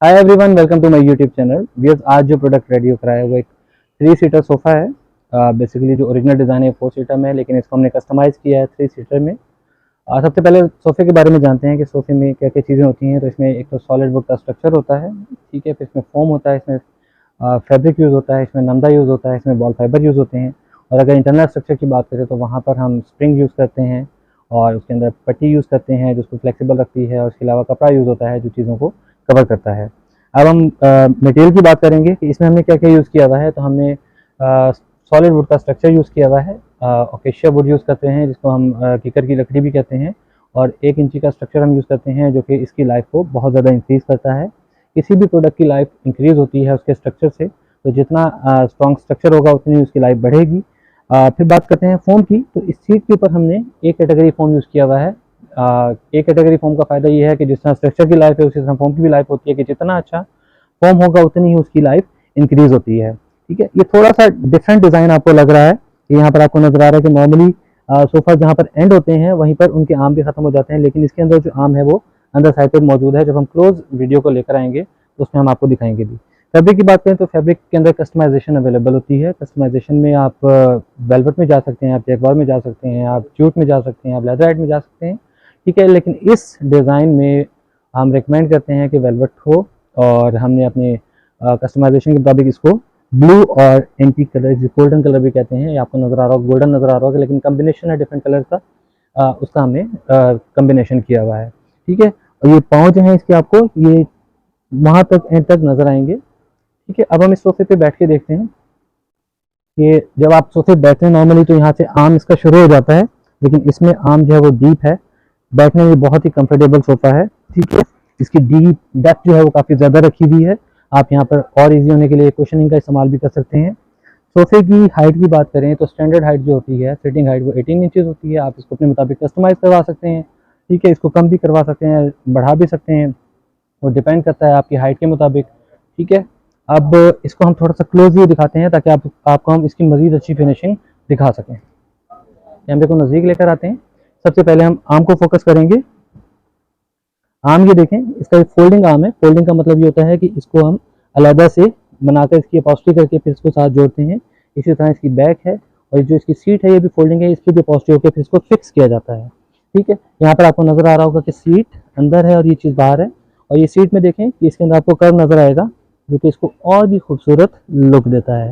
Hi everyone, welcome to my YouTube channel. Viewers, आज जो product ready करा है वो एक 3 सीटर सोफ़ा है। बेसिकली जो ओरिजिनल डिज़ाइन है 4 सीटर में, लेकिन इसको हमने कस्टमाइज़ किया है 3 सीटर में। सबसे पहले सोफ़े के बारे में जानते हैं कि सोफ़े में क्या क्या चीज़ें होती हैं। तो इसमें एक तो सॉलिड वुड का स्ट्रक्चर होता है, ठीक है। फिर इसमें फोम होता है, इसमें फैब्रिक यूज़ होता है, इसमें नमदा यूज़ होता है, इसमें बॉल फाइबर यूज़ होते हैं। और अगर इंटरनल स्ट्रक्चर की बात करें तो वहाँ पर हम स्प्रिंग यूज़ करते हैं और उसके अंदर पट्टी यूज़ करते हैं जो उसको फ्लेक्सिबल रखती है, और उसके अलावा कपड़ा यूज़ होता है जो चीज़ों को कवर करता है। अब हम मटेरियल की बात करेंगे कि इसमें हमने क्या-क्या यूज़ किया हुआ है। तो हमने सॉलिड वुड का स्ट्रक्चर यूज़ किया हुआ है। अकेशिया वुड यूज़ करते हैं जिसको हम कीकर की लकड़ी भी कहते हैं, और 1 इंची का स्ट्रक्चर हम यूज़ करते हैं जो कि इसकी लाइफ को बहुत ज़्यादा इंक्रीज़ करता है। किसी भी प्रोडक्ट की लाइफ इंक्रीज़ होती है उसके स्ट्रक्चर से, तो जितना स्ट्रॉन्ग स्ट्रक्चर होगा उतनी उसकी लाइफ बढ़ेगी। फिर बात करते हैं फ़ोम की। तो इस सीट के ऊपर हमने ए कैटेगरी फ़ोम यूज़ किया हुआ है। ए कैटेगरी फ़ोम का फ़ायदा ये है कि जिस तरह स्ट्रक्चर की लाइफ है उसी तरह फ़ोम की भी लाइफ होती है कि जितना अच्छा फ़ोम होगा उतनी ही उसकी लाइफ इंक्रीज़ होती है, ठीक है। ये थोड़ा-सा डिफरेंट डिज़ाइन आपको लग रहा है। यहाँ पर आपको नज़र आ रहा है कि नॉर्मली सोफ़ा जहाँ पर एंड होते हैं वहीं पर उनके आर्म भी खत्म हो जाते हैं, लेकिन इसके अंदर जो आर्म है वो अंदर साइड पे मौजूद है। जब हम क्लोज़ वीडियो को लेकर आएँगे तो उसमें हम आपको दिखाएँगे भी। फैब्रिक की बात करें तो फैब्रिक के अंदर कस्टमाइज़ेशन अवेलेबल होती है। कस्टमाइज़ेशन में आप वेलवेट में जा सकते हैं, आप जैगवार में जा सकते हैं, आप जूट में जा सकते हैं, आप लेदरहाइड में जा सकते हैं, ठीक है। लेकिन इस डिज़ाइन में हम रिकमेंड करते हैं कि वेलवेट हो, और हमने अपने कस्टमाइज़ेशन के मुताबिक इसको ब्लू और एंटीक कलर, जिसे गोल्डन कलर भी कहते हैं, ये आपको नज़र आ रहा होगा, गोल्डन नज़र आ रहा होगा, लेकिन कॉम्बिनेशन है डिफरेंट कलर का, उसका हमने कॉम्बिनेशन किया हुआ है, ठीक है। और ये पाँव जो हैं इसके आपको ये वहाँ तक एंड तक नज़र आएँगे, ठीक है। अब हम इस सोफ़े पे बैठ के देखते हैं कि जब आप सोफ़े पे बैठते हैं नॉर्मली तो यहाँ से आर्म इसका शुरू हो जाता है, लेकिन इसमें आर्म जो है वो डीप है। बैठने में बहुत ही कंफर्टेबल सोफ़ा है, ठीक है। इसकी डीप डेप्थ जो है वो काफ़ी ज़्यादा रखी हुई है। आप यहाँ पर और ईज़ी होने के लिए कुशनिंग का इस्तेमाल भी कर सकते हैं। सोफ़े की हाइट की बात करें तो स्टैंडर्ड हाइट जो होती है, सिटिंग हाइट, वो 18 इंचेस होती है। आप इसको अपने मुताबिक कस्टमाइज़ करवा सकते हैं, ठीक है। इसको कम भी करवा सकते हैं, बढ़ा भी सकते हैं, वो डिपेंड करता है आपकी हाइट के मुताबिक, ठीक है। अब इसको हम थोड़ा-सा क्लोज़ली दिखाते हैं ताकि आपको हम इसकी मज़ीद अच्छी फिनिशिंग दिखा सकें। कैमरे को नज़दीक लेकर आते हैं। सबसे पहले हम आर्म को फोकस करेंगे। आर्म ये देखें, इसका एक फोल्डिंग आर्म है। फोल्डिंग का मतलब ये होता है कि इसको हम अलहदा से बनाकर इसकी अपॉस्ट्री करके फिर इसको साथ जोड़ते हैं। इसी तरह इसकी बैक है, और जो इसकी सीट है ये भी फोल्डिंग है, इस पर भी अपॉस्ट्री होकर फिर इसको फिक्स किया जाता है, ठीक है। यहाँ पर आपको नज़र आ रहा होगा कि सीट अंदर है और ये चीज़ बाहर है, और ये सीट में देखें कि इसके अंदर आपको कर्व नज़र आएगा जो कि इसको और भी खूबसूरत लुक देता है।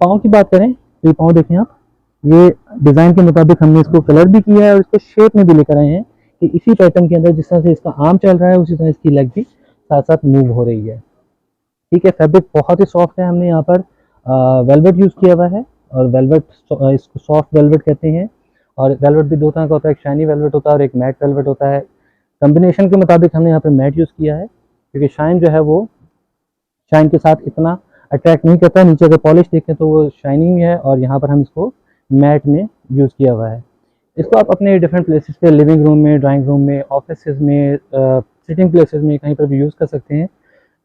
पाँव की बात करें तो ये पाँव देखें आप, ये डिज़ाइन के मुताबिक हमने इसको कलर भी किया है और इसको शेप में भी लेकर आए हैं कि इसी पैटर्न के अंदर जिस तरह से इसका आर्म चल रहा है उसी तरह इसकी लेग भी साथ साथ मूव हो रही है, ठीक है। फैब्रिक बहुत ही सॉफ्ट है। हमने यहाँ पर वेलवेट यूज़ किया हुआ है, और वेलवेट इसको सॉफ्ट वेलवेट कहते हैं। और वेलवेट भी दो तरह का होता है, एक शाइनी वेलवेट होता है और एक मैट वेलवेट होता है। कॉम्बिनेशन के मुताबिक हमने यहाँ पर मैट यूज़ किया है, क्योंकि शाइन जो है वो शाइन के साथ इतना अट्रैक्ट नहीं करता। नीचे अगर पॉलिश देखें तो वो शाइनिंग है, और यहाँ पर हम इसको मैट में यूज़ किया हुआ है। इसको आप अपने डिफरेंट प्लेसेस पे, लिविंग रूम में, ड्राइंग रूम में, ऑफिसेज़ में, सिटिंग प्लेसेस में, कहीं पर भी यूज़ कर सकते हैं।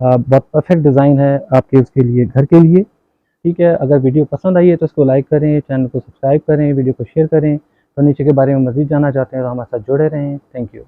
बहुत परफेक्ट डिज़ाइन है आपके उसके लिए, घर के लिए, ठीक है। अगर वीडियो पसंद आई है तो इसको लाइक करें, चैनल को सब्सक्राइब करें, वीडियो को शेयर करें। फर्नीचर के बारे में मज़ीद जानना चाहते हैं तो हमारे साथ जुड़े रहें। Thank you.